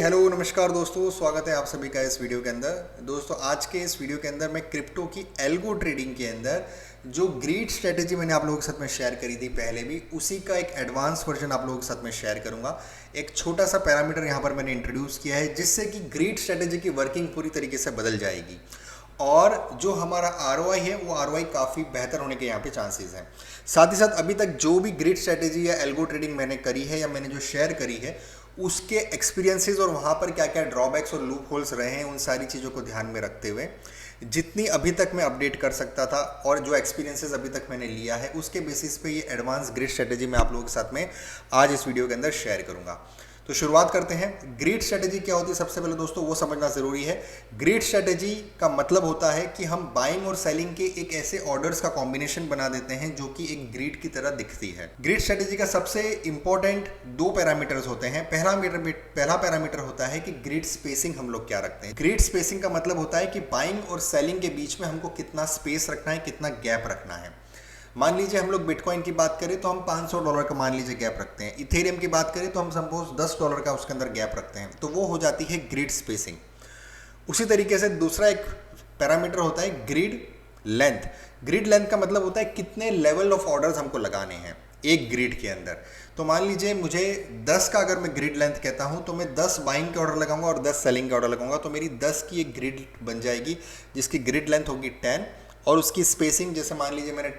Hello नमस्कार दोस्तों, स्वागत है आप सभी का इस वीडियो के अंदर। दोस्तों आज के इस वीडियो के अंदर मैं क्रिप्टो की एल्गो ट्रेडिंग के अंदर जो ग्रीड स्ट्रेटेजी मैंने आप लोगों के साथ में शेयर करी थी पहले भी, उसी का एक एडवांस वर्जन आप लोगों के साथ में शेयर करूंगा। एक छोटा सा पैरामीटर यहाँ पर मैंने इंट्रोड्यूस किया है जिससे कि ग्रीड स्ट्रेटेजी की वर्किंग पूरी तरीके से बदल जाएगी और जो हमारा ROI है वो ROI काफ़ी बेहतर होने के यहाँ पे चांसेस हैं। साथ ही साथ अभी तक जो भी ग्रिड स्ट्रेटेजी या एल्गो ट्रेडिंग मैंने करी है या मैंने जो शेयर करी है उसके एक्सपीरियंसेस और वहाँ पर क्या क्या ड्रॉबैक्स और लूप होल्स रहे हैं, उन सारी चीज़ों को ध्यान में रखते हुए जितनी अभी तक मैं अपडेट कर सकता था और जो एक्सपीरियंसेस अभी तक मैंने लिया है उसके बेसिस पे ये एडवांस ग्रिड स्ट्रेटेजी मैं आप लोगों के साथ में आज इस वीडियो के अंदर शेयर करूँगा। तो शुरुआत करते हैं। ग्रिड स्ट्रेटेजी क्या होती है सबसे पहले दोस्तों वो समझना ज़रूरी है। ग्रिड स्ट्रेटेजी का मतलब होता है कि हम बाइंग और सेलिंग के एक ऐसे ऑर्डर्स का कॉम्बिनेशन बना देते हैं जो कि एक ग्रिड की तरह दिखती है। ग्रिड स्ट्रेटेजी का सबसे इंपॉर्टेंट दो पैरामीटर्स होते हैं। पहला पैरामीटर होता है कि ग्रिड स्पेसिंग हम लोग क्या रखते हैं। ग्रिड स्पेसिंग का मतलब होता है कि बाइंग और सेलिंग के बीच में हमको कितना स्पेस रखना है, कितना गैप रखना है। मान लीजिए हम लोग बिटकॉइन की बात करें तो हम $500 का मान लीजिए गैप रखते हैं। इथेरियम की बात करें तो हम सपोज $10 का उसके अंदर गैप रखते हैं, तो वो हो जाती है ग्रिड स्पेसिंग। उसी तरीके से दूसरा एक पैरामीटर होता है ग्रिड लेंथ। ग्रिड लेंथ का मतलब होता है कितने लेवल ऑफ ऑर्डर्स हमको लगाने हैं एक ग्रिड के अंदर। तो मान लीजिए मुझे 10 का अगर मैं ग्रिड लेंथ कहता हूं तो मैं 10 बाइंग के ऑर्डर लगाऊंगा और 10 सेलिंग के ऑर्डर लगाऊंगा, तो मेरी 10 की एक ग्रिड बन जाएगी जिसकी ग्रिड लेंथ होगी 10 और उसकी स्पेसिंग जैसे मान लीजिए मैंने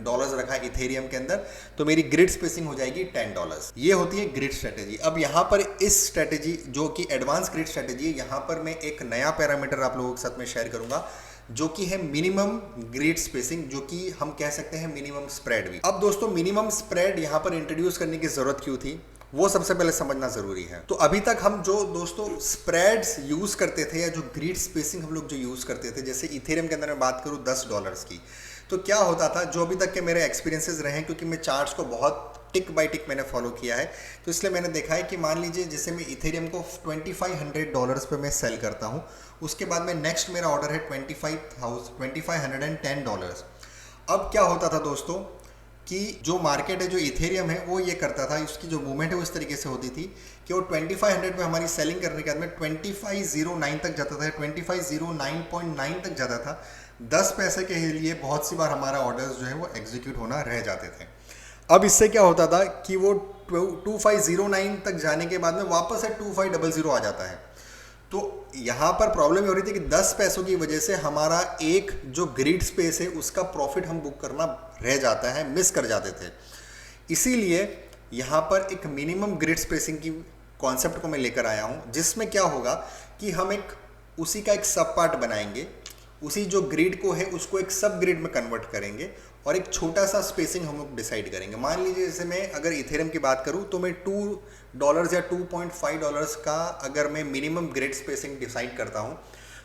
$10 रखा है इथेरियम के अंदर, तो मेरी ग्रिड स्पेसिंग हो जाएगी $10। ये होती है ग्रिड स्ट्रेटेजी। अब यहाँ पर इस स्ट्रेटेजी जो कि एडवांस ग्रिड स्ट्रेटेजी है, यहाँ पर मैं एक नया पैरामीटर आप लोगों के साथ में शेयर करूंगा जो कि है मिनिमम ग्रिड स्पेसिंग, जो कि हम कह सकते हैं मिनिमम स्प्रेड भी। अब दोस्तों मिनिमम स्प्रेड यहाँ पर इंट्रोड्यूस करने की जरूरत क्यों थी वो सबसे पहले समझना जरूरी है। तो अभी तक हम जो दोस्तों स्प्रेड्स यूज करते थे या जो ग्रिड स्पेसिंग हम लोग जो यूज करते थे, जैसे इथेरियम के अंदर मैं बात करूं $10 की, तो क्या होता था जो अभी तक के मेरे एक्सपीरियंसेस रहे हैं, क्योंकि मैं चार्ट्स को बहुत टिक बाय टिक मैंने फॉलो किया है, तो इसलिए मैंने देखा है कि मान लीजिए जैसे मैं इथेरियम को $2500 पे मैं सेल करता हूँ, उसके बाद में नेक्स्ट मेरा ऑर्डर है $2510। अब क्या होता था दोस्तों कि जो मार्केट है, जो इथेरियम है, वो ये करता था, उसकी जो मूवमेंट है वो इस तरीके से होती थी कि वो 2500 पे हमारी सेलिंग करने के बाद में 2509 तक जाता था, 2509.9 तक जाता था। 10 पैसे के लिए बहुत सी बार हमारा ऑर्डर्स जो है वो एग्जीक्यूट होना रह जाते थे। अब इससे क्या होता था कि वो 2509 तक जाने के बाद में वापस से 2500 आ जाता है। तो यहाँ पर प्रॉब्लम ये हो रही थी कि 10 पैसों की वजह से हमारा एक जो ग्रिड स्पेस है उसका प्रॉफिट हम बुक करना रह जाता है, मिस कर जाते थे। इसीलिए यहाँ पर एक मिनिमम ग्रिड स्पेसिंग की कॉन्सेप्ट को मैं लेकर आया हूँ, जिसमें क्या होगा कि हम एक उसी का एक सब पार्ट बनाएंगे, उसी जो ग्रिड को है उसको एक सब ग्रिड में कन्वर्ट करेंगे और एक छोटा सा स्पेसिंग हम लोग डिसाइड करेंगे। मान लीजिए जैसे मैं अगर इथेरियम की बात करूं तो मैं $2 या $2.5 का अगर मैं मिनिमम ग्रिड स्पेसिंग डिसाइड करता हूं,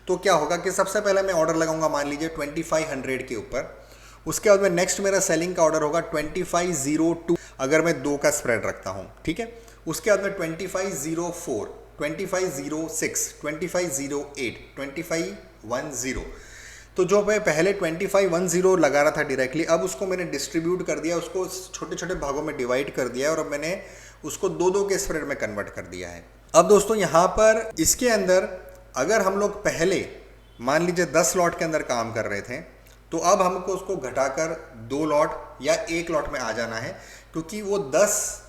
तो क्या होगा कि सबसे पहले मैं ऑर्डर लगाऊंगा मान लीजिए 2500 के ऊपर। उसके बाद में नेक्स्ट मेरा सेलिंग का ऑर्डर होगा 2502 अगर मैं 2 का स्प्रेड रखता हूँ, ठीक है। उसके बाद में 2504, 2506, 2508, 2510। तो जो मैं पहले 2510 लगा रहा था डायरेक्टली, अब उसको मैंने डिस्ट्रीब्यूट कर दिया, उसको छोटे छोटे भागों में डिवाइड कर दिया और अब मैंने उसको 2-2 के स्प्रेड में कन्वर्ट कर दिया है। अब दोस्तों यहाँ पर इसके अंदर अगर हम लोग पहले मान लीजिए 10 लॉट के अंदर काम कर रहे थे, तो अब हमको उसको घटाकर 2 लॉट या 1 लॉट में आ जाना है, क्योंकि वो 10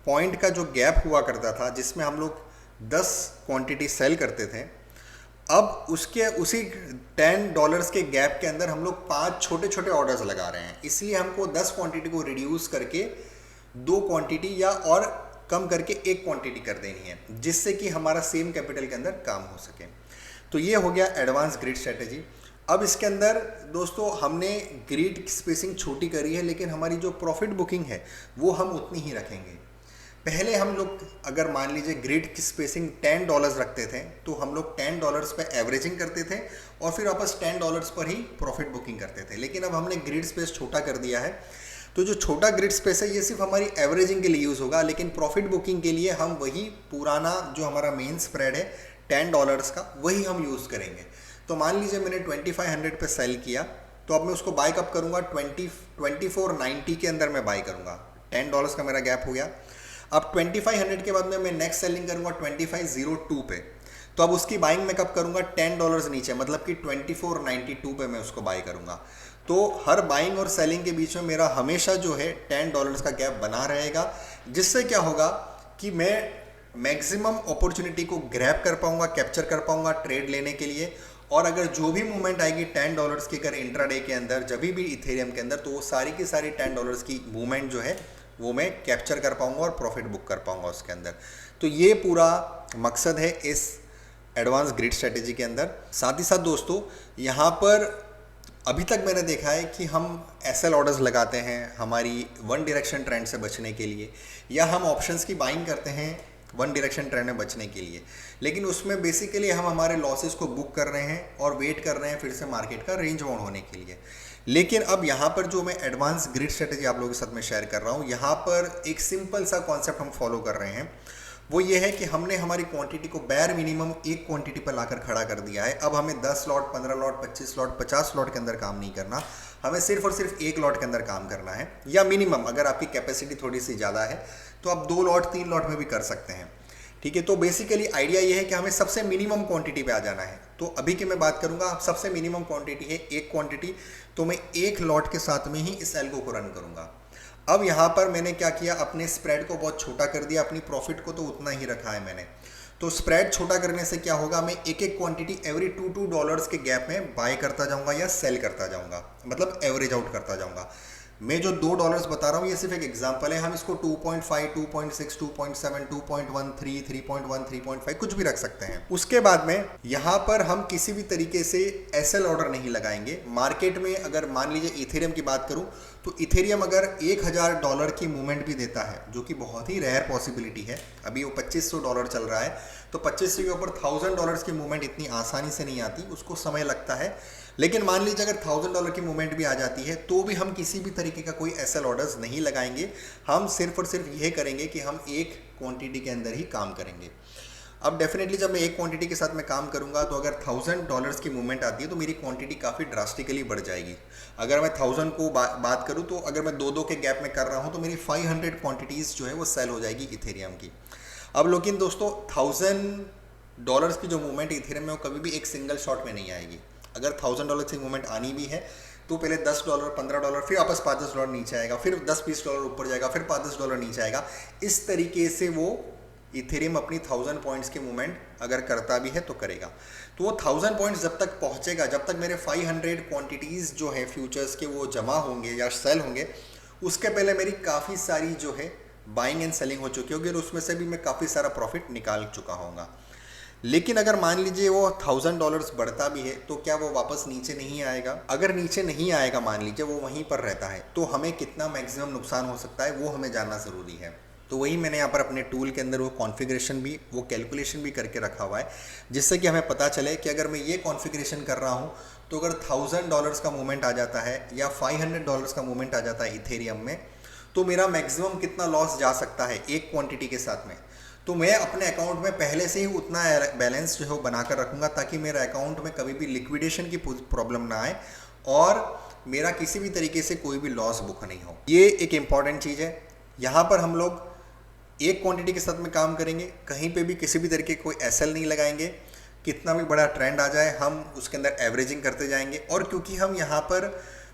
पॉइंट का जो गैप हुआ करता था जिसमें हम लोग 10 क्वांटिटी सेल करते थे, अब उसके उसी $10 के गैप के अंदर हम लोग 5 छोटे छोटे ऑर्डर्स लगा रहे हैं। इसलिए हमको 10 क्वांटिटी को रिड्यूस करके 2 क्वांटिटी या और कम करके 1 क्वांटिटी कर देनी है, जिससे कि हमारा सेम कैपिटल के अंदर काम हो सके। तो ये हो गया एडवांस ग्रिड स्ट्रेटेजी। अब इसके अंदर दोस्तों हमने ग्रिड स्पेसिंग छोटी करी है, लेकिन हमारी जो प्रॉफिट बुकिंग है वो हम उतनी ही रखेंगे। पहले हम लोग अगर मान लीजिए ग्रिड की स्पेसिंग $10 रखते थे, तो हम लोग $10 पे एवरेजिंग करते थे और फिर वापस $10 पर ही प्रॉफिट बुकिंग करते थे। लेकिन अब हमने ग्रिड स्पेस छोटा कर दिया है, तो जो छोटा ग्रिड स्पेस है ये सिर्फ हमारी एवरेजिंग के लिए यूज़ होगा, लेकिन प्रॉफिट बुकिंग के लिए हम वही पुराना जो हमारा मेन स्प्रेड है $10 का, वही हम यूज़ करेंगे। तो मान लीजिए मैंने 2500 पे सेल किया, तो अब मैं उसको बाय कब करूँगा, 2490 के अंदर मैं बाय करूँगा। $10 का मेरा गैप हो गया। अब 2500 के बाद में मैं नेक्स्ट सेलिंग करूंगा 2502 पे, तो अब उसकी बाइंग मैं कब करूंगा, $10 नीचे, मतलब कि 2492 पे मैं उसको बाई करूंगा। तो हर बाइंग और सेलिंग के बीच में मेरा हमेशा जो है $10 का गैप बना रहेगा, जिससे क्या होगा कि मैं मैक्सिमम अपॉर्चुनिटी को ग्रैब कर पाऊंगा, कैप्चर कर पाऊंगा ट्रेड लेने के लिए। और अगर जो भी मूवमेंट आएगी $10 की अगर इंट्राडे के अंदर, जब भी इथेरियम के अंदर, तो वो सारी की सारी $10 की मूवमेंट जो है वो मैं कैप्चर कर पाऊंगा और प्रॉफिट बुक कर पाऊंगा उसके अंदर। तो ये पूरा मकसद है इस एडवांस ग्रिड स्ट्रेटेजी के अंदर। साथ ही साथ दोस्तों, यहाँ पर अभी तक मैंने देखा है कि हम एसएल ऑर्डर्स लगाते हैं हमारी वन डायरेक्शन ट्रेंड से बचने के लिए, या हम ऑप्शंस की बाइंग करते हैं वन डायरेक्शन ट्रेंड में बचने के लिए, लेकिन उसमें बेसिकली हम हमारे लॉसेस को बुक कर रहे हैं और वेट कर रहे हैं फिर से मार्केट का रेंज बाउंड होने के लिए। लेकिन अब यहाँ पर जो मैं एडवांस ग्रिड स्ट्रेटेजी आप लोगों के साथ में शेयर कर रहा हूँ, यहाँ पर एक सिंपल सा कॉन्सेप्ट हम फॉलो कर रहे हैं। वो ये है कि हमने हमारी क्वांटिटी को बैर मिनिमम एक क्वांटिटी पर लाकर खड़ा कर दिया है। अब हमें 10 लॉट, 15 लॉट, 25 लॉट, 50 लॉट के अंदर काम नहीं करना, हमें सिर्फ और सिर्फ एक लॉट के अंदर काम करना है। या मिनिमम अगर आपकी कैपेसिटी थोड़ी सी ज़्यादा है तो आप 2 लॉट 3 लॉट में भी कर सकते हैं, ठीक है। तो बेसिकली आइडिया ये है कि हमें सबसे मिनिमम क्वांटिटी पे आ जाना है। तो अभी की मैं बात करूंगा, सबसे मिनिमम क्वांटिटी है एक क्वांटिटी, तो मैं एक लॉट के साथ में ही इस एल्गो को रन करूंगा। अब यहाँ पर मैंने क्या किया, अपने स्प्रेड को बहुत छोटा कर दिया, अपनी प्रॉफिट को तो उतना ही रखा है मैंने। तो स्प्रेड छोटा करने से क्या होगा, मैं एक एक क्वांटिटी एवरी $2 के गैप में बाय करता जाऊंगा या सेल करता जाऊंगा, मतलब एवरेज आउट करता जाऊंगा। मैं जो $2 बता रहा हूँ ये सिर्फ एक एग्जांपल है, हम इसको 2.5, 2.6, 2.7, 2.13, 3.1, 3.5 कुछ भी रख सकते हैं। उसके बाद में यहाँ पर हम किसी भी तरीके से एसएल ऑर्डर नहीं लगाएंगे। मार्केट में अगर मान लीजिए इथेरियम की बात करूँ तो इथेरियम अगर $1000 की मूवमेंट भी देता है, जो कि बहुत ही रेयर पॉसिबिलिटी है, अभी वो $2500 चल रहा है, तो 2500 के ऊपर $1000 की मूवमेंट इतनी आसानी से नहीं आती, उसको समय लगता है। लेकिन मान लीजिए अगर $1000 की मूवमेंट भी आ जाती है तो भी हम किसी भी तरीके का कोई एसएल ऑर्डर्स नहीं लगाएंगे। हम सिर्फ और सिर्फ यह करेंगे कि हम एक क्वांटिटी के अंदर ही काम करेंगे। अब डेफिनेटली जब मैं एक क्वांटिटी के साथ में काम करूंगा तो अगर $1000 की मूवमेंट आती है तो मेरी क्वांटिटी काफ़ी ड्रास्टिकली बढ़ जाएगी। अगर मैं 1000 को बात करूं तो अगर मैं 2-2 के गैप में कर रहा हूं तो मेरी 500 क्वांटिटीज़ जो है वो सेल हो जाएगी इथेरियम की। अब लेकिन दोस्तों $1000 की जो मूवमेंट इथेरियम में वो कभी भी एक सिंगल शॉट में नहीं आएगी। अगर $1000 की मूवमेंट आनी भी है तो पहले $10, $15, फिर वापस $5-10 नीचे आएगा, फिर $10-20 ऊपर जाएगा, फिर $5-10 नीचे आएगा। इस तरीके से वो इथेरियम अपनी 1000 पॉइंट्स की मूवमेंट अगर करता भी है तो करेगा। तो वो 1000 पॉइंट्स जब तक पहुंचेगा, जब तक मेरे 500 क्वांटिटीज़ जो है फ्यूचर्स के वो जमा होंगे या सेल होंगे, उसके पहले मेरी काफ़ी सारी जो है बाइंग एंड सेलिंग हो चुकी होगी और उसमें से भी मैं काफ़ी सारा प्रॉफिट निकाल चुका होऊंगा। लेकिन अगर मान लीजिए वो $1000 बढ़ता भी है तो क्या वो वापस नीचे नहीं आएगा? अगर नीचे नहीं आएगा, मान लीजिए वो वहीं पर रहता है, तो हमें कितना मैक्सिमम नुकसान हो सकता है वो हमें जानना ज़रूरी है। तो वही मैंने यहाँ पर अपने टूल के अंदर वो कॉन्फ़िगरेशन भी, वो कैलकुलेशन भी करके रखा हुआ है, जिससे कि हमें पता चले कि अगर मैं ये कॉन्फ़िगरेशन कर रहा हूँ तो अगर $1000 का मूवमेंट आ जाता है या $500 का मूवमेंट आ जाता है इथेरियम में, तो मेरा मैक्सिमम कितना लॉस जा सकता है एक क्वांटिटी के साथ में। तो मैं अपने अकाउंट में पहले से ही उतना बैलेंस जो है वो बनाकर रखूँगा ताकि मेरे अकाउंट में कभी भी लिक्विडेशन की प्रॉब्लम ना आए और मेरा किसी भी तरीके से कोई भी लॉस बुक नहीं हो। ये एक इम्पॉर्टेंट चीज़ है। यहाँ पर हम लोग एक क्वांटिटी के साथ में काम करेंगे, कहीं पे भी किसी भी तरीके कोई एसएल नहीं लगाएंगे। कितना भी बड़ा ट्रेंड आ जाए हम उसके अंदर एवरेजिंग करते जाएंगे। और क्योंकि हम यहाँ पर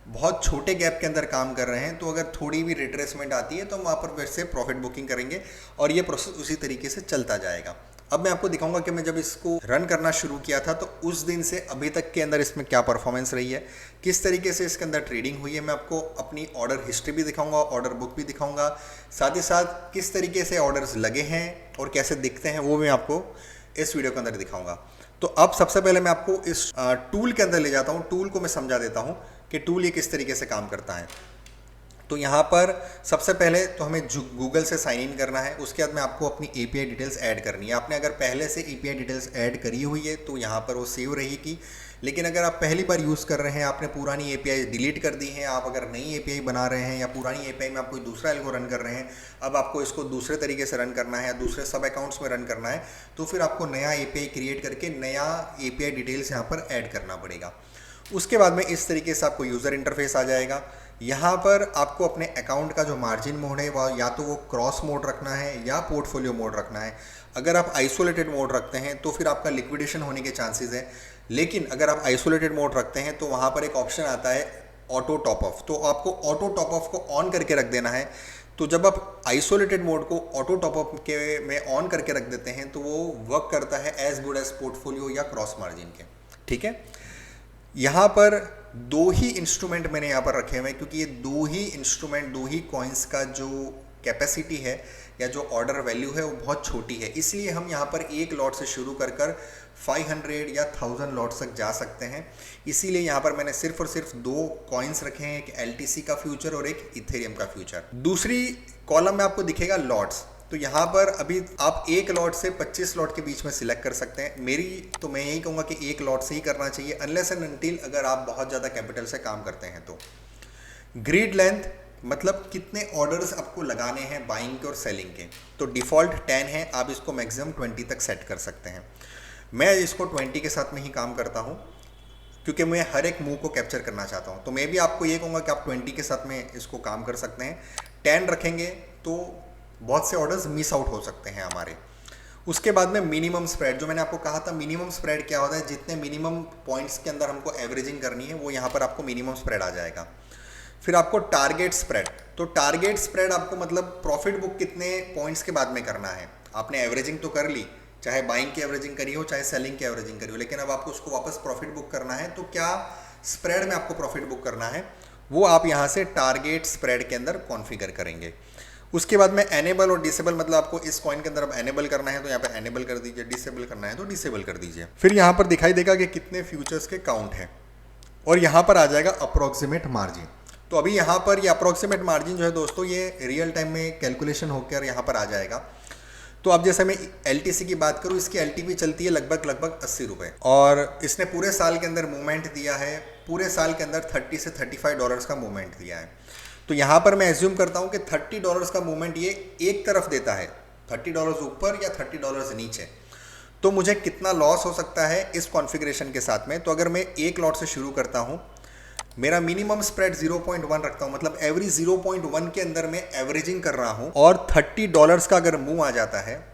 बहुत छोटे गैप के अंदर काम कर रहे हैं तो अगर थोड़ी भी रिट्रेसमेंट आती है तो हम वहाँ पर वैसे प्रॉफिट बुकिंग करेंगे और ये प्रोसेस उसी तरीके से चलता जाएगा। अब मैं आपको दिखाऊंगा कि मैं जब इसको रन करना शुरू किया था तो उस दिन से अभी तक के अंदर इसमें क्या परफॉर्मेंस रही है, किस तरीके से इसके अंदर ट्रेडिंग हुई है। मैं आपको अपनी ऑर्डर हिस्ट्री भी दिखाऊंगा, ऑर्डर बुक भी दिखाऊंगा, साथ ही साथ किस तरीके से ऑर्डर्स लगे हैं और कैसे दिखते हैं वो मैं आपको इस वीडियो के अंदर दिखाऊंगा। तो अब सबसे पहले मैं आपको इस टूल के अंदर ले जाता हूँ, टूल को मैं समझा देता हूँ कि टूल ये किस तरीके से काम करता है। तो यहाँ पर सबसे पहले तो हमें गूगल से साइन इन करना है, उसके बाद में आपको अपनी API डिटेल्स ऐड करनी है। आपने अगर पहले से API डिटेल्स ऐड करी हुई है तो यहाँ पर वो सेव रहेगी, लेकिन अगर आप पहली बार यूज़ कर रहे हैं, आपने पुरानी API डिलीट कर दी है, आप अगर नई API बना रहे हैं या पुरानी API में आप कोई दूसरा एल्गो रन कर रहे हैं, अब आपको इसको दूसरे तरीके से रन करना है या दूसरे सब अकाउंट्स में रन करना है, तो फिर आपको नया API क्रिएट करके नया API डिटेल्स यहाँ पर ऐड करना पड़ेगा। उसके बाद में इस तरीके से आपको यूज़र इंटरफेस आ जाएगा। यहाँ पर आपको अपने अकाउंट का जो मार्जिन मोड है वह या तो वो क्रॉस मोड रखना है या पोर्टफोलियो मोड रखना है। अगर आप आइसोलेटेड मोड रखते हैं तो फिर आपका लिक्विडेशन होने के चांसेस है, लेकिन अगर आप आइसोलेटेड मोड रखते हैं तो वहाँ पर एक ऑप्शन आता है ऑटो टॉप ऑफ, तो आपको ऑटो टॉप ऑफ को ऑन करके रख देना है। तो जब आप आइसोलेटेड मोड को ऑटो टॉप अप के में ऑन करके रख देते हैं तो वो वर्क करता है एज गुड एज पोर्टफोलियो या क्रॉस मार्जिन के। ठीक है, यहाँ पर दो ही इंस्ट्रूमेंट मैंने यहाँ पर रखे हुए हैं, क्योंकि ये दो ही इंस्ट्रूमेंट, दो ही कॉइन्स का जो कैपेसिटी है या जो ऑर्डर वैल्यू है वो बहुत छोटी है, इसलिए हम यहाँ पर एक लॉट से शुरू कर 500 या 1000 लॉट्स तक जा सकते हैं। इसीलिए यहाँ पर मैंने सिर्फ और सिर्फ दो कॉइन्स रखे हैं, एक LTC का फ्यूचर और एक इथेरियम का फ्यूचर। दूसरी कॉलम में आपको दिखेगा लॉट्स, तो यहाँ पर अभी आप एक लॉट से 25 लॉट के बीच में सिलेक्ट कर सकते हैं। मेरी तो मैं यही कहूँगा कि एक लॉट से ही करना चाहिए, अनलेस एंड अनटिल अगर आप बहुत ज़्यादा कैपिटल से काम करते हैं तो। ग्रिड लेंथ मतलब कितने ऑर्डर्स आपको लगाने हैं बाइंग के और सेलिंग के, तो डिफ़ॉल्ट 10 है, आप इसको मैक्सिमम 20 तक सेट कर सकते हैं। मैं इसको 20 के साथ में ही काम करता हूँ, क्योंकि मैं हर एक मूव को कैप्चर करना चाहता हूँ। तो मैं भी आपको ये कहूँगा कि आप 20 के साथ में इसको काम कर सकते हैं। 10 रखेंगे तो बहुत से ऑर्डर्स मिस आउट हो सकते हैं हमारे। उसके बाद में मिनिमम स्प्रेड, जो मैंने आपको कहा था मिनिमम स्प्रेड क्या होता है, जितने मिनिमम पॉइंट्स के अंदर हमको एवरेजिंग करनी है वो यहाँ पर आपको मिनिमम स्प्रेड आ जाएगा। फिर आपको टारगेट स्प्रेड, तो टारगेट स्प्रेड आपको मतलब प्रॉफिट बुक कितने पॉइंट्स के बाद में करना है। आपने एवरेजिंग तो कर ली, चाहे बाइंग की एवरेजिंग करी हो चाहे सेलिंग की एवरेजिंग करी हो, लेकिन अब आपको उसको वापस प्रॉफिट बुक करना है, तो क्या स्प्रेड में आपको प्रॉफिट बुक करना है वो आप यहाँ से टारगेट स्प्रेड के अंदर कॉन्फ़िगर करेंगे। उसके बाद में एनेबल और डिसेबल, मतलब आपको इस कॉइन के अंदर अब एनेबल करना है तो यहाँ पे एनेबल कर दीजिए, डिसेबल करना है तो डिसेबल कर दीजिए। फिर यहाँ पर दिखाई देगा कि कितने फ्यूचर्स के काउंट है और यहाँ पर आ जाएगा अप्रोक्सीमेट मार्जिन। तो अभी यहाँ पर ये अप्रोक्सीमेट मार्जिन जो है दोस्तों ये रियल टाइम में कैलकुलेशन होकर यहाँ पर आ जाएगा। तो अब जैसे मैं LTC की बात करूँ, इसकी LTV चलती है लगभग 80 रुपये, और इसने पूरे साल के अंदर मूवमेंट दिया है, पूरे साल के अंदर 30 से 35 डॉलर्स का मूवमेंट दिया है। तो यहाँ पर मैं एज्यूम करता हूँ कि 30 डॉलर्स का मूवमेंट ये एक तरफ देता है, 30 डॉलर्स ऊपर या 30 डॉलर्स नीचे। तो मुझे कितना लॉस हो सकता है इस कॉन्फ़िगरेशन के साथ में, तो अगर मैं एक लॉट से शुरू करता हूँ, मेरा मिनिमम स्प्रेड 0.1 रखता हूँ, मतलब एवरी 0.1 के अंदर मैं एवरेजिंग कर रहा हूँ, और 30 डॉलर्स का अगर मूव आ जाता है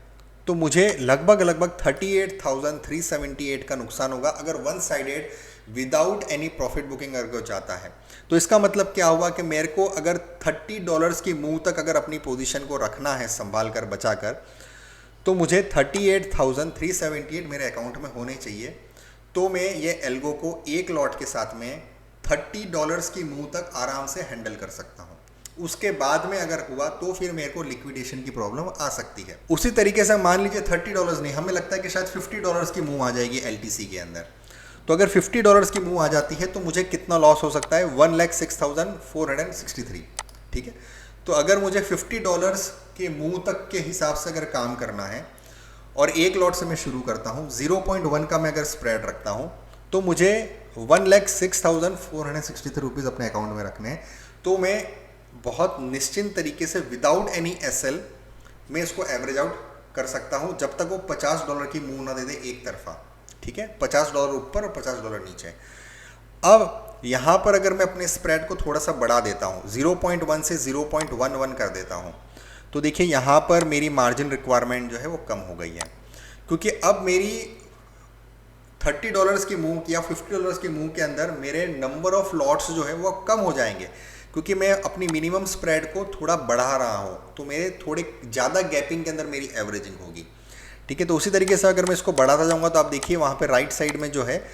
तो मुझे लगभग 38,378 का नुकसान होगा अगर one sided without any profit booking अगर जाता है। तो इसका मतलब क्या हुआ कि मेरे को अगर 30 डॉलर्स की मूव तक अगर अपनी पोजीशन को रखना है संभाल कर बचा कर, तो मुझे 38,378 मेरे अकाउंट में होने चाहिए। तो मैं ये एल्गो को एक लॉट के साथ में 30 डॉलर्स की मूव तक आराम से हैंडल कर सकता हूँ। उसके बाद में अगर हुआ तो फिर मेरे को लिक्विडेशन की प्रॉब्लम आ सकती है। उसी तरीके से मान लीजिए 30 डॉलर्स नहीं, हमें लगता है कि शायद 50 डॉलर्स की मूव आ जाएगी LTC के अंदर, तो अगर 50 डॉलर्स की मूव आ जाती है तो मुझे कितना लॉस हो सकता है, 1,06,463। ठीक है, तो अगर मुझे 50 डॉलर्स के मूव तक के हिसाब से अगर काम करना है और एक लॉट से मैं शुरू करता हूँ, 0.1 का मैं अगर स्प्रेड रखता हूँ, तो मुझे 1,06,463 रुपीज़ अपने अकाउंट में रखने हैं। तो मैं बहुत निश्चिंत तरीके से विदाउट एनी SL मैं इसको एवरेज आउट कर सकता हूँ, जब तक वो 50 डॉलर की मूव ना दे दे एक तरफा। ठीक है, 50 डॉलर ऊपर और 50 डॉलर नीचे। अब यहाँ पर अगर मैं अपने स्प्रेड को थोड़ा सा बढ़ा देता हूँ, 0.1 से 0.11 कर देता हूँ, तो देखिए यहाँ पर मेरी मार्जिन रिक्वायरमेंट जो है वो कम हो गई है, क्योंकि अब मेरी 30 डॉलर्स की मूव या 50 डॉलर्स की मूव के अंदर मेरे नंबर ऑफ लॉट्स जो है वो कम हो जाएंगे, क्योंकि मैं अपनी मिनिमम स्प्रेड को थोड़ा बढ़ा रहा हूँ, तो मेरे थोड़े ज़्यादा गैपिंग के अंदर मेरी एवरेजिंग होगी। ठीक है, तो उसी तरीके से अगर मैं इसको बढ़ाता जाऊँगा तो आप देखिए वहाँ पे राइट साइड में जो है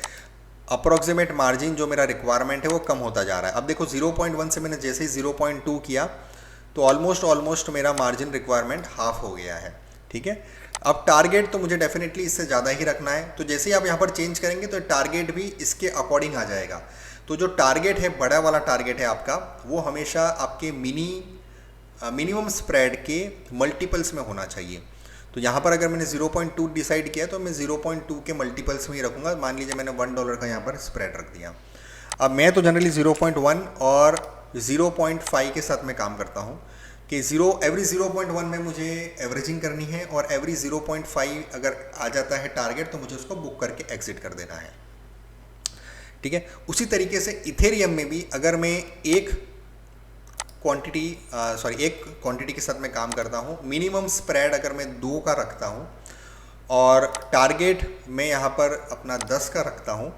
अप्रोक्सीमेट मार्जिन जो मेरा रिक्वायरमेंट है वो कम होता जा रहा है। अब देखो 0.1 से मैंने जैसे ही 0.2 किया तो ऑलमोस्ट मेरा मार्जिन रिक्वायरमेंट हाफ हो गया है। ठीक है, अब टारगेट तो मुझे डेफिनेटली इससे ज़्यादा ही रखना है, तो जैसे ही आप यहाँ पर चेंज करेंगे तो टारगेट भी इसके अकॉर्डिंग आ जाएगा। तो जो टारगेट है, बड़ा वाला टारगेट है आपका, वो हमेशा आपके मिनिमम स्प्रेड के मल्टीपल्स में होना चाहिए। तो यहाँ पर अगर मैंने 0.2 डिसाइड किया तो मैं 0.2 के मल्टीपल्स में ही रखूँगा। मान लीजिए मैंने $1 का यहाँ पर स्प्रेड रख दिया। अब मैं तो जनरली 0.1 और 0.5 के साथ में काम करता हूँ कि एवरी 0.1 में मुझे एवरेजिंग करनी है, और एवरी 0.5 अगर आ जाता है टारगेट तो मुझे उसको बुक करके एग्जिट कर देना है। ठीक है, उसी तरीके से इथेरियम में भी अगर मैं एक क्वांटिटी एक क्वांटिटी के साथ मैं काम करता हूँ। मिनिमम स्प्रेड अगर मैं 2 का रखता हूँ और टारगेट मैं यहाँ पर अपना 10 का रखता हूँ,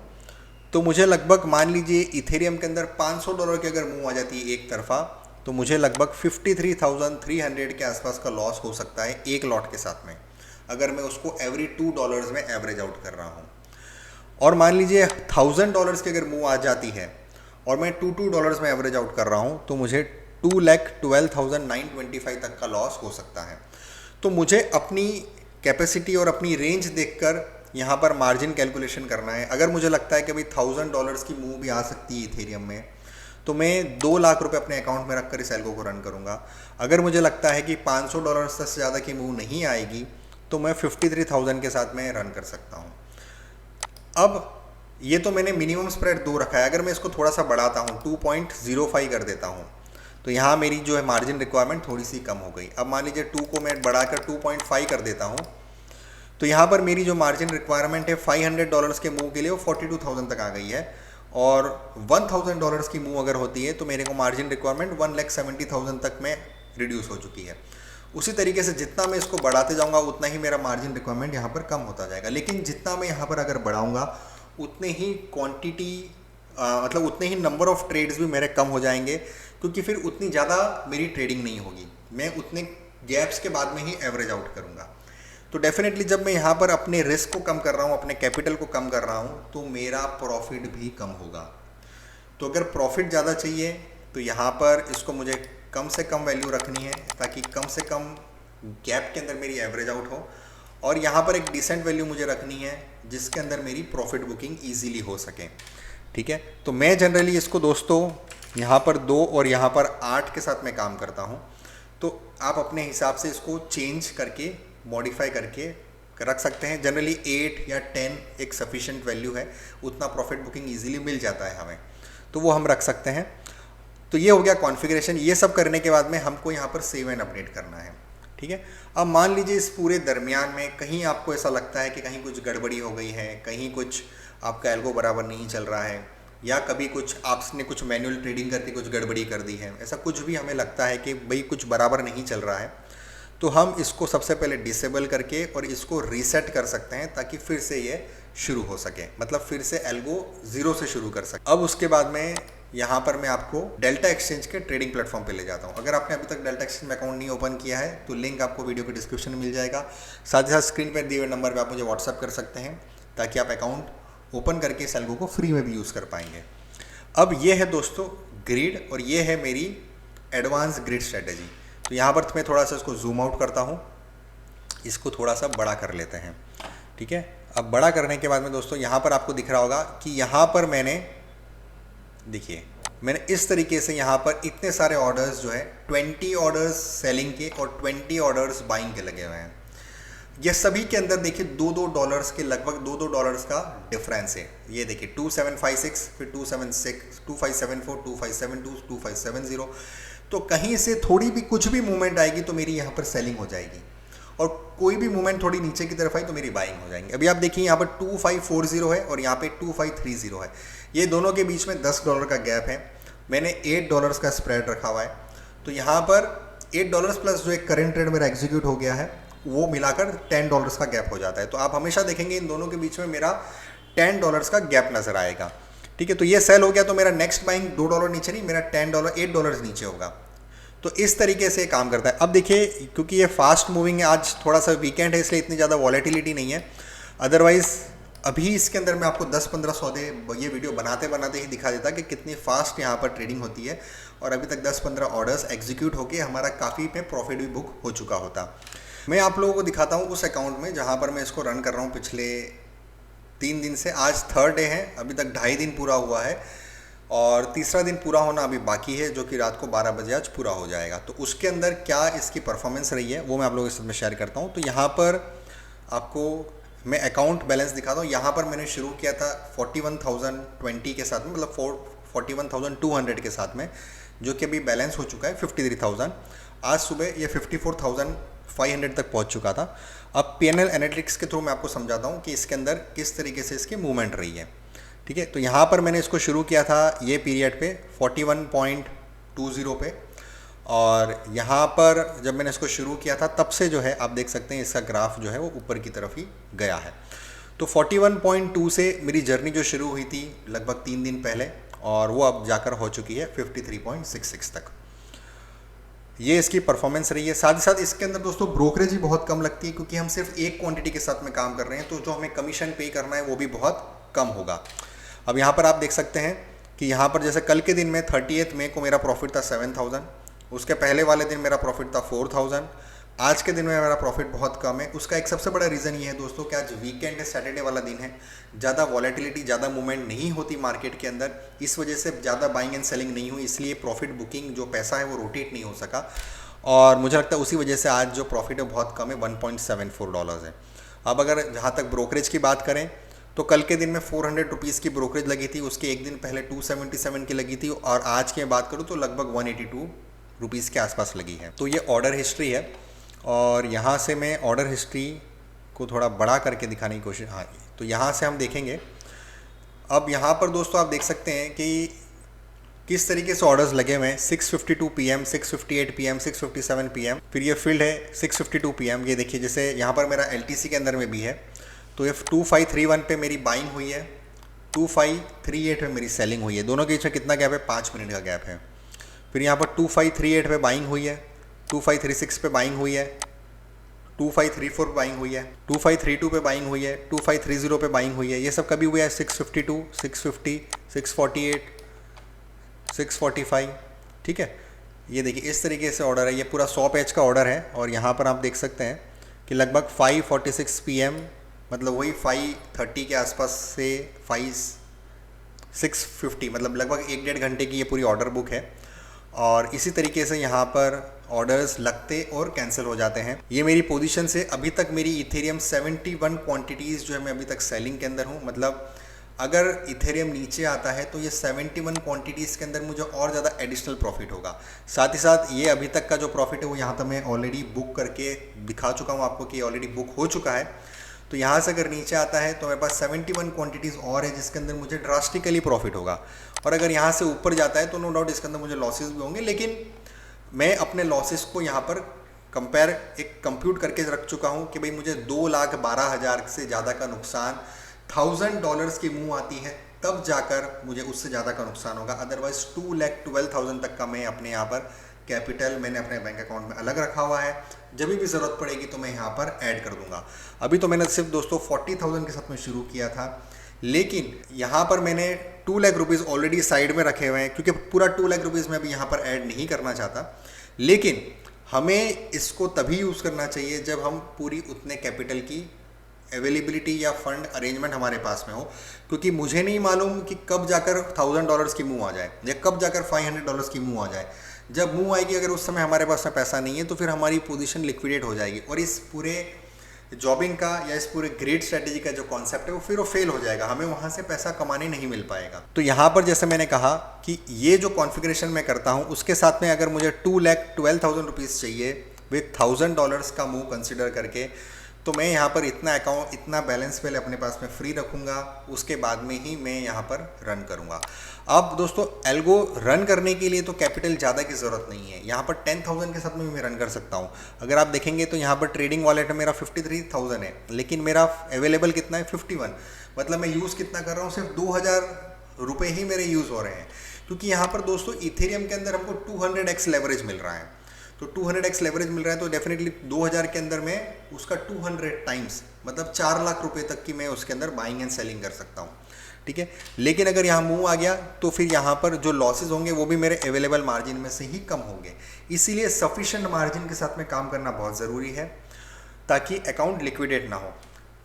तो मुझे लगभग मान लीजिए इथेरियम के अंदर $500 की अगर मूव आ जाती है एक तरफा, तो मुझे लगभग 53,300 के आसपास का लॉस हो सकता है एक लॉट के साथ में, अगर मैं उसको एवरी $2 में एवरेज आउट कर रहा हूँ। और मान लीजिए $1,000 की अगर मूव आ जाती है और मैं $2 में एवरेज आउट कर रहा हूँ, तो मुझे 2,12,925 तक का लॉस हो सकता है। तो मुझे अपनी कैपेसिटी और अपनी रेंज देखकर यहाँ पर मार्जिन कैलकुलेशन करना है। अगर मुझे लगता है कि भाई $1,000 की मूव भी आ सकती है इथेरियम में, तो मैं 2 लाख रुपए अपने अकाउंट में रखकर इस एल्गो को रन करूँगा। अगर मुझे लगता है कि $500 से ज़्यादा की मूव नहीं आएगी, तो मैं 53,000 के साथ में रन कर सकता हूँ। अब ये तो मैंने मिनिमम स्प्रेड 2 रखा है। अगर मैं इसको थोड़ा सा बढ़ाता हूँ, 2.05 कर देता हूँ, तो यहाँ मेरी जो है मार्जिन रिक्वायरमेंट थोड़ी सी कम हो गई। अब मान लीजिए 2 को मैं बढ़ाकर 2.5 कर देता हूँ, तो यहाँ पर मेरी जो मार्जिन रिक्वायरमेंट है $500 के मूव के लिए वो 42,000 तक आ गई है। और $1,000 की मूव अगर होती है तो मेरे को मार्जिन रिक्वायरमेंट 1,70,000 तक में रिड्यूस हो चुकी है। उसी तरीके से जितना मैं इसको बढ़ाते जाऊँगा उतना ही मेरा मार्जिन रिक्वायरमेंट यहाँ पर कम होता जाएगा। लेकिन जितना मैं यहाँ पर अगर बढ़ाऊँगा उतने ही क्वांटिटी मतलब उतने ही नंबर ऑफ ट्रेड्स भी मेरे कम हो जाएंगे, क्योंकि फिर उतनी ज़्यादा मेरी ट्रेडिंग नहीं होगी। मैं उतने गैप्स के बाद में ही एवरेज आउट करूँगा। तो डेफिनेटली जब मैं यहाँ पर अपने रिस्क को कम कर रहा हूँ, अपने कैपिटल को कम कर रहा हूँ, तो मेरा प्रॉफिट भी कम होगा। तो अगर प्रॉफिट ज़्यादा चाहिए तो यहाँ पर इसको मुझे कम से कम वैल्यू रखनी है, ताकि कम से कम गैप के अंदर मेरी एवरेज आउट हो। और यहाँ पर एक डिसेंट वैल्यू मुझे रखनी है जिसके अंदर मेरी प्रॉफिट बुकिंग ईजीली हो सके। ठीक है, तो मैं जनरली इसको दोस्तों यहाँ पर 2 और यहाँ पर 8 के साथ मैं काम करता हूँ। तो आप अपने हिसाब से इसको चेंज करके मॉडिफाई करके रख सकते हैं। जनरली 8 या 10 एक सफिशिएंट वैल्यू है, उतना प्रॉफिट बुकिंग इजीली मिल जाता है हमें, तो वो हम रख सकते हैं। तो ये हो गया कॉन्फ़िगरेशन। ये सब करने के बाद में हमको यहाँ पर सेव एंड अपडेट करना है। ठीक है, अब मान लीजिए इस पूरे दरमियान में कहीं आपको ऐसा लगता है कि कहीं कुछ गड़बड़ी हो गई है, कहीं कुछ आपका एल्गो बराबर नहीं चल रहा है, या कभी कुछ आपने कुछ मैनुअल ट्रेडिंग करके कुछ गड़बड़ी कर दी है, ऐसा कुछ भी हमें लगता है कि भाई कुछ बराबर नहीं चल रहा है, तो हम इसको सबसे पहले डिसेबल करके और इसको रीसेट कर सकते हैं, ताकि फिर से ये शुरू हो सके, मतलब फिर से एल्गो 0 से शुरू कर सके। अब उसके बाद में यहाँ पर मैं आपको डेल्टा एक्सचेंज के ट्रेडिंग प्लेटफॉर्म पे ले जाता हूँ। अगर आपने अभी तक डेल्टा एक्सचेंज में अकाउंट नहीं ओपन किया है तो लिंक आपको वीडियो के डिस्क्रिप्शन में मिल जाएगा। साथ ही साथ स्क्रीन पर दिए हुए नंबर पर आप मुझे व्हाट्सअप कर सकते हैं, ताकि आप अकाउंट ओपन करके इस एल्गो को फ्री में भी यूज़ कर पाएंगे। अब ये है दोस्तों ग्रिड, और ये है मेरी एडवांस ग्रिड स्ट्रेटेजी। तो यहाँ पर मैं थोड़ा सा इसको जूम आउट करता हूँ, इसको थोड़ा सा बड़ा कर लेते हैं। ठीक है, अब बड़ा करने के बाद में दोस्तों यहाँ पर आपको दिख रहा होगा कि यहाँ पर मैंने इस तरीके से यहाँ पर इतने सारे ऑर्डर्स जो है 20 ऑर्डर्स सेलिंग के और 20 ऑर्डर्स बाइंग के लगे हुए हैं। ये सभी के अंदर देखिए $2 के लगभग $2 का डिफरेंस है। ये देखिए 2756, फिर 276, 2574, 2572, 2570। तो कहीं से थोड़ी भी कुछ भी मूवमेंट आएगी तो मेरी यहाँ पर सेलिंग हो जाएगी, और कोई भी मूवमेंट थोड़ी नीचे की तरफ आई तो मेरी बाइंग हो जाएंगी। अभी आप देखिए यहाँ पर 2540 है और यहाँ पे 2530 है। ये दोनों के बीच में $10 का गैप है। मैंने $8 का स्प्रेड रखा हुआ है। तो यहाँ पर $8 प्लस जो एक करंट ट्रेड मेरा एग्जीक्यूट हो गया है, वो मिलाकर $10 का गैप हो जाता है। तो आप हमेशा देखेंगे इन दोनों के बीच में मेरा $10 का गैप नजर आएगा। ठीक है, तो ये सेल हो गया, तो मेरा नेक्स्ट बाइंग $2 नीचे नहीं, मेरा $8 नीचे होगा। तो इस तरीके से काम करता है। अब देखिए, क्योंकि ये फास्ट मूविंग है, आज थोड़ा सा वीकेंड है इसलिए इतनी ज़्यादा वॉलेटिलिटी नहीं है। अदरवाइज़ अभी इसके अंदर मैं आपको 10-15 सौदे ये वीडियो बनाते बनाते ही दिखा देता कि कितनी फास्ट यहाँ पर ट्रेडिंग होती है, और अभी तक 10-15 ऑर्डर्स एग्जीक्यूट होके हमारा काफ़ी पे प्रॉफिट भी बुक हो चुका होता। मैं आप लोगों को दिखाता हूँ उस अकाउंट में जहाँ पर मैं इसको रन कर रहा हूँ पिछले 3 दिन से। आज 3rd डे है, अभी तक 2.5 दिन पूरा हुआ है, और तीसरा दिन पूरा होना अभी बाकी है, जो कि रात को 12 बजे आज पूरा हो जाएगा। तो उसके अंदर क्या इसकी परफॉर्मेंस रही है वो मैं आप लोगों के साथ में शेयर करता हूँ। तो यहाँ पर आपको मैं अकाउंट बैलेंस दिखाता हूँ। यहाँ पर मैंने शुरू किया था 41,020 के साथ में, मतलब 41,200 के साथ में, जो कि अभी बैलेंस हो चुका है 53,000। आज सुबह ये 54,500 तक पहुँच चुका था। अब PNL एनालिटिक्स के थ्रू मैं आपको समझाता हूँ कि इसके अंदर किस तरीके से इसकी मूवमेंट रही है। ठीक है, तो यहाँ पर मैंने इसको शुरू किया था ये पीरियड पे 41.20 पे, और यहाँ पर जब मैंने इसको शुरू किया था तब से जो है आप देख सकते हैं इसका ग्राफ जो है वो ऊपर की तरफ ही गया है। तो 41.2 से मेरी जर्नी जो शुरू हुई थी लगभग 3 दिन पहले, और वो अब जाकर हो चुकी है 53.66 तक। ये इसकी परफॉर्मेंस रही है। साथ ही साथ इसके अंदर दोस्तों ब्रोकरेज भी बहुत कम लगती है, क्योंकि हम सिर्फ एक क्वांटिटी के साथ में काम कर रहे हैं, तो जो हमें कमीशन पे करना है वो भी बहुत कम होगा। अब यहाँ पर आप देख सकते हैं कि यहाँ पर जैसे कल के दिन में 30 मई को मेरा प्रॉफिट था 7000, उसके पहले वाले दिन मेरा प्रॉफिट था 4000, आज के दिन में मेरा प्रॉफिट बहुत कम है। उसका एक सबसे बड़ा रीज़न ये है दोस्तों कि आज वीकेंड है, सैटरडे वाला दिन है, ज़्यादा वॉलेटिलिटी, ज़्यादा मूवमेंट नहीं होती मार्केट के अंदर, इस वजह से ज़्यादा बाइंग एंड सेलिंग नहीं हुई, इसलिए प्रॉफिट बुकिंग जो पैसा है वो रोटेट नहीं हो सका, और मुझे लगता है उसी वजह से आज जो प्रॉफिट है बहुत कम है, $1.74 है। अब अगर जहाँ तक ब्रोकरेज की बात करें तो कल के दिन में 400 रुपीज़ की ब्रोकरेज लगी थी, उसके एक दिन पहले 277 की लगी थी, और आज की बात करूँ तो लगभग 182 रुपीज़ के आसपास लगी है। तो ये ऑर्डर हिस्ट्री है, और यहाँ से मैं ऑर्डर हिस्ट्री को थोड़ा बड़ा करके दिखाने की कोशिश, हाँ, तो यहाँ से हम देखेंगे। अब यहाँ पर दोस्तों आप देख सकते हैं कि किस तरीके से ऑर्डर्स लगे हुए हैं। 6:52 PM, 6:58 PM, 6:57 PM, फिर ये फील्ड है 6:52 PM। ये देखिए जैसे यहाँ पर मेरा LTC के अंदर में भी है, तो ये 2531 पे मेरी बाइंग हुई है, 2538 पे मेरी सेलिंग हुई है। दोनों के बीच में कितना गैप है? 5 मिनट का गैप है। फिर यहाँ पर 2538 पे बाइंग हुई है, 2536 पे बाइंग हुई है, 2534 पे बाइंग हुई है, 2532 पे बाइंग हुई है, 2530 पे बाइंग हुई है। ये सब कभी हुआ है 652, 650, 648, 645, ठीक है। ये देखिए इस तरीके से ऑर्डर है, ये पूरा 100 पेज का ऑर्डर है, और यहाँ पर आप देख सकते हैं कि लगभग 5:46 PM, मतलब वही 5:30 के आसपास से 6:50, मतलब लगभग 1-1.5 घंटे की ये पूरी ऑर्डर बुक है। और इसी तरीके से यहाँ पर ऑर्डर्स लगते और कैंसिल हो जाते हैं। ये मेरी पोजीशन से अभी तक मेरी इथेरियम 71 क्वांटिटीज़ जो है मैं अभी तक सेलिंग के अंदर हूँ। मतलब अगर इथेरियम नीचे आता है तो ये 71 क्वांटिटीज़ के अंदर मुझे और ज़्यादा एडिशनल प्रॉफिट होगा। साथ ही साथ ये अभी तक का जो प्रॉफिट है वो यहाँ तक मैं ऑलरेडी बुक करके दिखा चुका हूँ आपको कि ऑलरेडी बुक हो चुका है। तो यहाँ से अगर नीचे आता है तो मेरे पास 71 क्वांटिटीज़ और है जिसके अंदर मुझे ड्रास्टिकली प्रॉफिट होगा, और अगर यहाँ से ऊपर जाता है तो नो डाउट इसके अंदर मुझे लॉसेस भी होंगे। लेकिन मैं अपने लॉसेस को यहाँ पर कंप्यूट करके रख चुका हूँ कि भाई मुझे 2,12,000 से ज़्यादा का नुकसान, $1,000 की मुँह आती है तब जाकर मुझे उससे ज़्यादा का नुकसान होगा। अदरवाइज 2,12,000 तक का मैं अपने यहाँ पर कैपिटल मैंने अपने बैंक अकाउंट में अलग रखा हुआ है, जब भी ज़रूरत पड़ेगी तो मैं यहाँ पर ऐड कर दूंगा। अभी तो मैंने सिर्फ दोस्तों 40,000 के साथ में शुरू किया था, लेकिन यहाँ पर मैंने 2 लाख रुपीज़ ऑलरेडी साइड में रखे हुए हैं, क्योंकि पूरा 2 लाख रुपीज़ मैं अभी यहाँ पर ऐड नहीं करना चाहता। लेकिन हमें इसको तभी यूज़ करना चाहिए जब हम पूरी उतने कैपिटल की अवेलेबिलिटी या फंड अरेंजमेंट हमारे पास में हो, क्योंकि मुझे नहीं मालूम कि कब जाकर $1,000 की मुँह आ जाए या कब जाकर $500 की मुँह आ जाए। जब मुँह आएगी अगर उस समय हमारे पास में पैसा नहीं है तो फिर हमारी पोजीशन लिक्विडेट हो जाएगी, और इस पूरे जॉबिंग का या इस पूरे ग्रेट स्ट्रेटेजी का जो कॉन्सेप्ट है वो फिर वो फेल हो जाएगा, हमें वहाँ से पैसा कमाने नहीं मिल पाएगा। तो यहाँ पर जैसे मैंने कहा कि ये जो कॉन्फ़िगरेशन मैं करता हूँ उसके साथ में अगर मुझे 2,12,000 रुपीज़ चाहिए विथ $1,000 का मूव कंसिडर करके, तो मैं यहाँ पर इतना बैलेंस पहले अपने पास में फ्री रखूँगा, उसके बाद में ही मैं यहाँ पर रन करूँगा। अब दोस्तों एल्गो रन करने के लिए तो कैपिटल ज़्यादा की ज़रूरत नहीं है, यहाँ पर 10,000 के साथ में मैं रन कर सकता हूँ। अगर आप देखेंगे तो यहाँ पर ट्रेडिंग वॉलेट में मेरा 53,000 है, लेकिन मेरा अवेलेबल कितना है 51, मतलब मैं यूज़ कितना कर रहा हूँ, सिर्फ 2,000 रुपये ही मेरे यूज़ हो रहे हैं। क्योंकि यहाँ पर दोस्तों इथेरियम के अंदर हमको 200x लेवरेज मिल रहा है, तो 200x लेवरेज मिल रहा है तो डेफिनेटली 2,000 के अंदर में उसका 200 टाइम्स मतलब 4 लाख रुपए तक की मैं उसके अंदर बाइंग एंड सेलिंग कर सकता हूँ, ठीक है। लेकिन अगर यहाँ मूव आ गया तो फिर यहाँ पर जो लॉसेज होंगे वो भी मेरे अवेलेबल मार्जिन में से ही कम होंगे। इसीलिए सफिशिएंट मार्जिन के साथ में काम करना बहुत ज़रूरी है ताकि अकाउंट लिक्विडेट ना हो।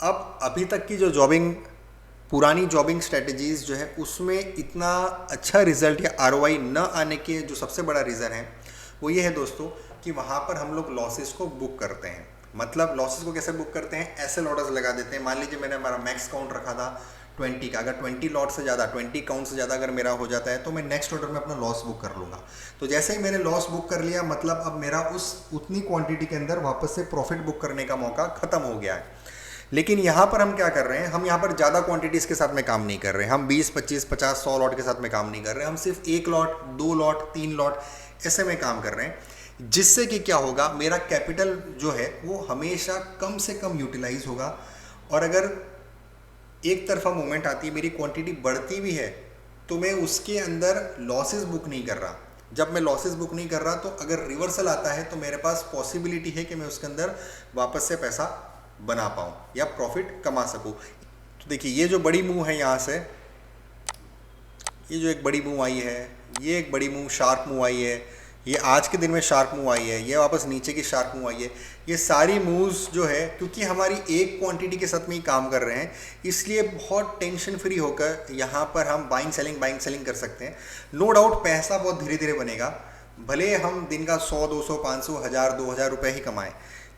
अब अभी तक की जो पुरानी जॉबिंग स्ट्रेटजीज़ जो है उसमें इतना अच्छा रिजल्ट या ROI न आने के जो सबसे बड़ा रीज़न है वो ये है दोस्तों कि वहाँ पर हम लोग लॉसेस को बुक करते हैं। मतलब लॉसेस को कैसे बुक करते हैं, ऐसे ऑर्डर्स लगा देते हैं। मान लीजिए मैंने हमारा मैक्स काउंट रखा था 20 का, अगर 20 लॉट से ज़्यादा 20 काउंट से ज़्यादा अगर मेरा हो जाता है तो मैं नेक्स्ट ऑर्डर में अपना लॉस बुक कर लूँगा। तो जैसे ही मैंने लॉस बुक कर लिया मतलब अब मेरा उतनी क्वांटिटी के अंदर वापस से प्रॉफिट बुक करने का मौका ख़त्म हो गया है। लेकिन यहाँ पर हम क्या कर रहे हैं, हम यहाँ पर ज़्यादा क्वांटिटीज़ के साथ में काम नहीं कर रहे हैं, हम 20, 25, 50, 100 लॉट के साथ में काम नहीं कर रहे हैं, हम सिर्फ 1 लॉट, 2 लॉट, 3 लॉट ऐसे में काम कर रहे हैं, जिससे कि क्या होगा, मेरा कैपिटल जो है वो हमेशा कम से कम यूटिलाइज होगा। और अगर एक तरफा मूवमेंट आती है, मेरी क्वांटिटी बढ़ती भी है, तो मैं उसके अंदर लॉसेस बुक नहीं कर रहा। जब मैं लॉसेस बुक नहीं कर रहा तो अगर रिवर्सल आता है तो मेरे पास पॉसिबिलिटी है कि मैं उसके अंदर वापस से पैसा बना पाऊँ या प्रॉफिट कमा सकूँ। तो देखिए ये जो बड़ी मूव है यहाँ से, ये जो एक बड़ी मूव आई है, ये एक बड़ी मूव शार्प मूव आई है, ये आज के दिन में शार्प मूव आई है, ये वापस नीचे की शार्प मूव आई है। ये सारी मूव्स जो है, क्योंकि हमारी एक क्वांटिटी के साथ में ही काम कर रहे हैं, इसलिए बहुत टेंशन फ्री होकर यहाँ पर हम बाइंग सेलिंग कर सकते हैं। नो डाउट पैसा बहुत धीरे धीरे बनेगा, भले हम दिन का 100, 200, 500, 1000, 2000 रुपये ही कमाएं,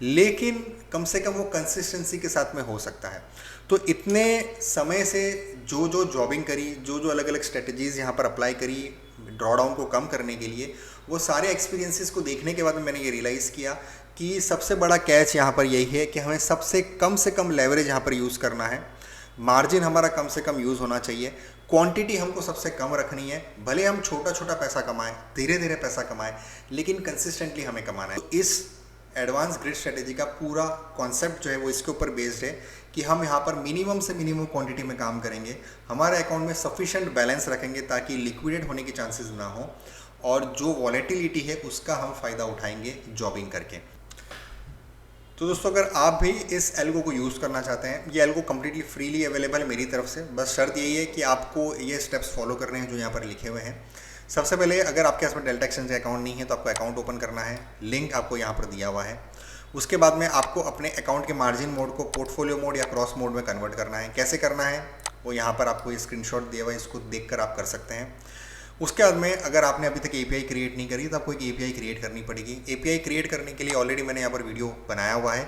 लेकिन कम से कम वो कंसिस्टेंसी के साथ में हो सकता है। तो इतने समय से जो जो जॉबिंग करी, जो जो अलग अलग स्ट्रेटजीज़ यहाँ पर अप्लाई करी ड्रॉडाउन को कम करने के लिए, वो सारे एक्सपीरियंसेस को देखने के बाद मैंने ये रियलाइज़ किया कि सबसे बड़ा कैच यहाँ पर यही है कि हमें सबसे कम से कम लेवरेज यहाँ पर यूज़ करना है, मार्जिन हमारा कम से कम यूज़ होना चाहिए, क्वांटिटी हमको सबसे कम रखनी है। भले हम छोटा छोटा पैसा कमाएं, धीरे धीरे पैसा कमाएं, लेकिन कंसिस्टेंटली हमें कमाना है। तो इस एडवांस ग्रिड स्ट्रेटेजी का पूरा कॉन्सेप्ट जो है वो इसके ऊपर बेस्ड है कि हम यहाँ पर मिनिमम से मिनिमम क्वांटिटी में काम करेंगे, हमारे अकाउंट में सफिशिएंट बैलेंस रखेंगे ताकि लिक्विडेट होने के चांसेस ना हो, और जो वॉलेटिलिटी है उसका हम फ़ायदा उठाएंगे जॉबिंग करके। तो दोस्तों अगर आप भी इस एल्गो को यूज़ करना चाहते हैं, ये एल्गो कम्प्लीटली फ्रीली अवेलेबल है मेरी तरफ से। बस शर्त यही है कि आपको ये स्टेप्स फॉलो करने हैं जो यहाँ पर लिखे हुए हैं। सबसे पहले अगर आपके पास में डेल्टा एक्सचेंज का अकाउंट नहीं है तो आपको अकाउंट ओपन करना है, लिंक आपको यहाँ पर दिया हुआ है। उसके बाद में आपको अपने अकाउंट के मार्जिन मोड को पोर्टफोलियो मोड या क्रॉस मोड में कन्वर्ट करना है। कैसे करना है वो यहाँ पर आपको ये स्क्रीनशॉट दिया हुआ है, इसको देखकर आप कर सकते हैं। उसके बाद में अगर आपने अभी तक एपीआई क्रिएट नहीं करी तो आपको एक एपीआई क्रिएट करनी पड़ेगी। एपीआई क्रिएट करने के लिए ऑलरेडी मैंने यहाँ पर वीडियो बनाया हुआ है।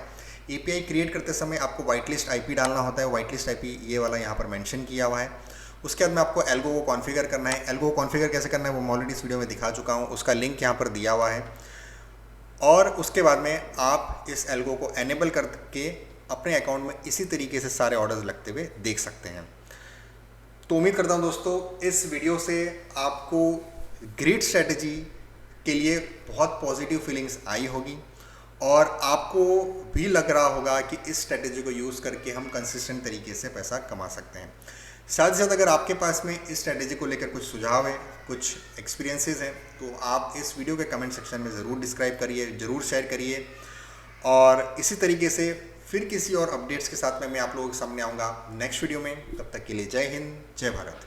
एपीआई क्रिएट करते समय आपको वाइट लिस्ट आईपी डालना होता है, वाइट लिस्ट आईपी ये वाला यहाँ पर मेंशन किया हुआ है। उसके बाद में आपको एल्गो को कॉन्फ़िगर करना है। एल्गो को कॉन्फ़िगर कैसे करना है वो मैं ऑलरेडी इस वीडियो में दिखा चुका हूँ, उसका लिंक यहाँ पर दिया हुआ है। और उसके बाद में आप इस एल्गो को एनेबल करके अपने अकाउंट में इसी तरीके से सारे ऑर्डर्स लगते हुए देख सकते हैं। तो उम्मीद करता हूँ दोस्तों इस वीडियो से आपको ग्रिड स्ट्रेटजी के लिए बहुत पॉजिटिव फीलिंग्स आई होगी और आपको भी लग रहा होगा कि इस स्ट्रेटजी को यूज़ करके हम कंसिस्टेंट तरीके से पैसा कमा सकते हैं। साथ ही साथ अगर आपके पास में इस स्ट्रेटजी को लेकर कुछ सुझाव है, कुछ एक्सपीरियंसेस हैं, तो आप इस वीडियो के कमेंट सेक्शन में ज़रूर डिस्क्राइब करिए, ज़रूर शेयर करिए। और इसी तरीके से फिर किसी और अपडेट्स के साथ में मैं आप लोगों के सामने आऊँगा नेक्स्ट वीडियो में। तब तक के लिए जय हिंद, जय भारत।